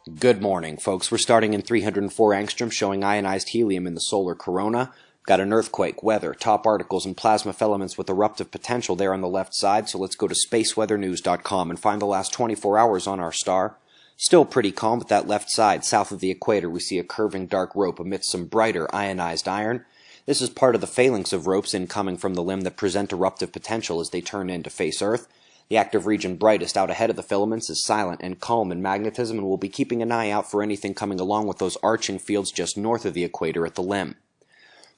Good morning, folks. We're starting in 304 angstrom, showing ionized helium in the solar corona. Got an earthquake, weather, top articles, and plasma filaments with eruptive potential there on the left side, so let's go to spaceweathernews.com and find the last 24 hours on our star. Still pretty calm, but that left side, south of the equator, we see a curving dark rope amidst some brighter ionized iron. This is part of the phalanx of ropes incoming from the limb that present eruptive potential as they turn in to face Earth. The active region brightest out ahead of the filaments is silent and calm in magnetism, and we'll be keeping an eye out for anything coming along with those arching fields just north of the equator at the limb.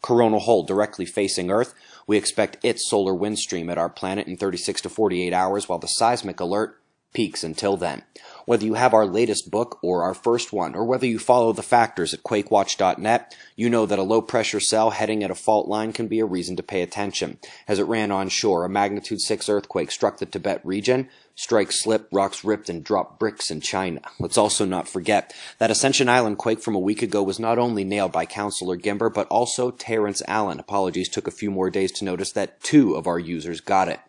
Coronal hole directly facing Earth. We expect its solar wind stream at our planet in 36 to 48 hours, while the seismic alert peaks until then. Whether you have our latest book or our first one, or whether you follow the factors at quakewatch.net, you know that a low-pressure cell heading at a fault line can be a reason to pay attention. As it ran onshore, a magnitude 6 earthquake struck the Tibet region. Strikes slipped, rocks ripped, and dropped bricks in China. Let's also not forget that Ascension Island quake from a week ago was not only nailed by Councillor Gimber, but also Terrence Allen. Apologies, took a few more days to notice that 2 of our users got it.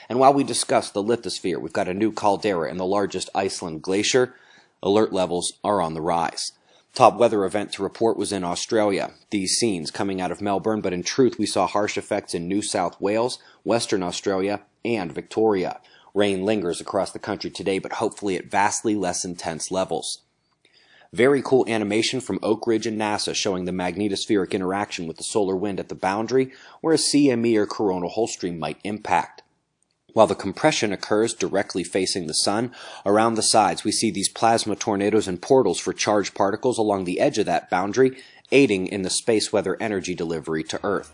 And while we discuss the lithosphere, we've got a new caldera in the largest Iceland glacier. Alert levels are on the rise. Top weather event to report was in Australia. These scenes coming out of Melbourne, but in truth we saw harsh effects in New South Wales, Western Australia, and Victoria. Rain lingers across the country today, but hopefully at vastly less intense levels. Very cool animation from Oak Ridge and NASA showing the magnetospheric interaction with the solar wind at the boundary, where a CME or coronal hole stream might impact. While the compression occurs directly facing the sun, around the sides we see these plasma tornadoes and portals for charged particles along the edge of that boundary, aiding in the space weather energy delivery to Earth.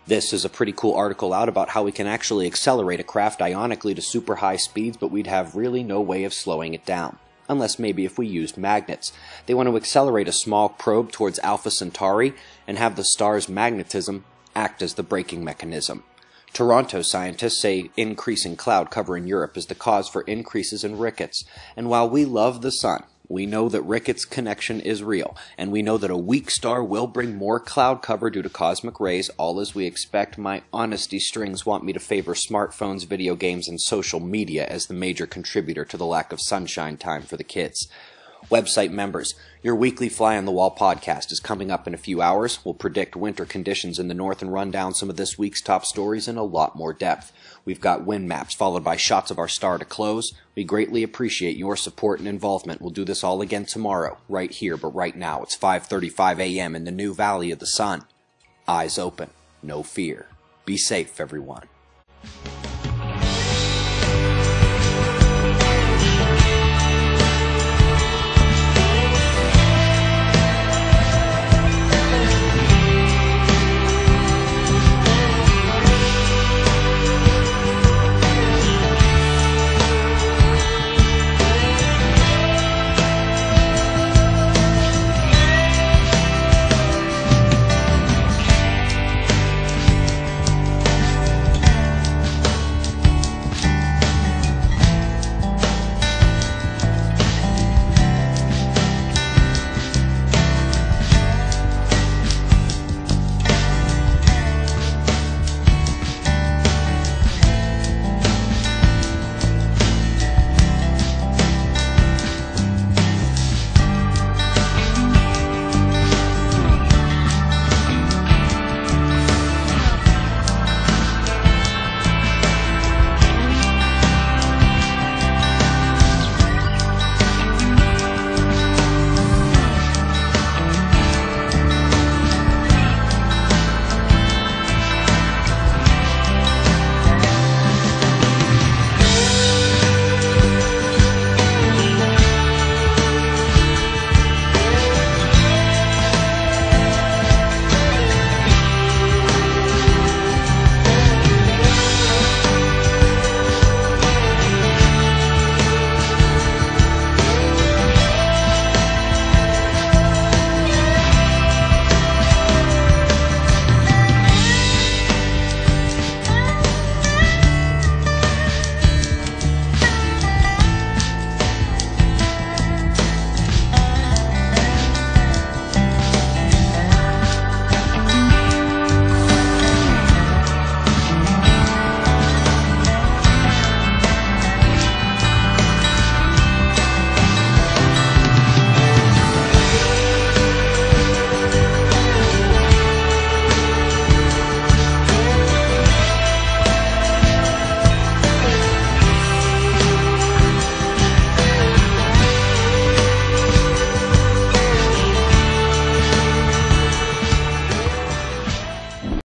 This is a pretty cool article out about how we can actually accelerate a craft ionically to super high speeds, but we'd have really no way of slowing it down. Unless maybe if we used magnets. They want to accelerate a small probe towards Alpha Centauri and have the star's magnetism act as the braking mechanism. Toronto scientists say increasing cloud cover in Europe is the cause for increases in rickets. And while we love the sun, we know that rickets connection is real, and we know that a weak star will bring more cloud cover due to cosmic rays, all as we expect. My honesty strings want me to favor smartphones, video games, and social media as the major contributor to the lack of sunshine time for the kids. Website members, your weekly Fly on the Wall podcast is coming up in a few hours. We'll predict winter conditions in the north and run down some of this week's top stories in a lot more depth. We've got wind maps followed by shots of our star to close. We greatly appreciate your support and involvement. We'll do this all again tomorrow, right here, but right now it's 5:35 a.m. in the new Valley of the Sun. Eyes open, no fear. Be safe, everyone.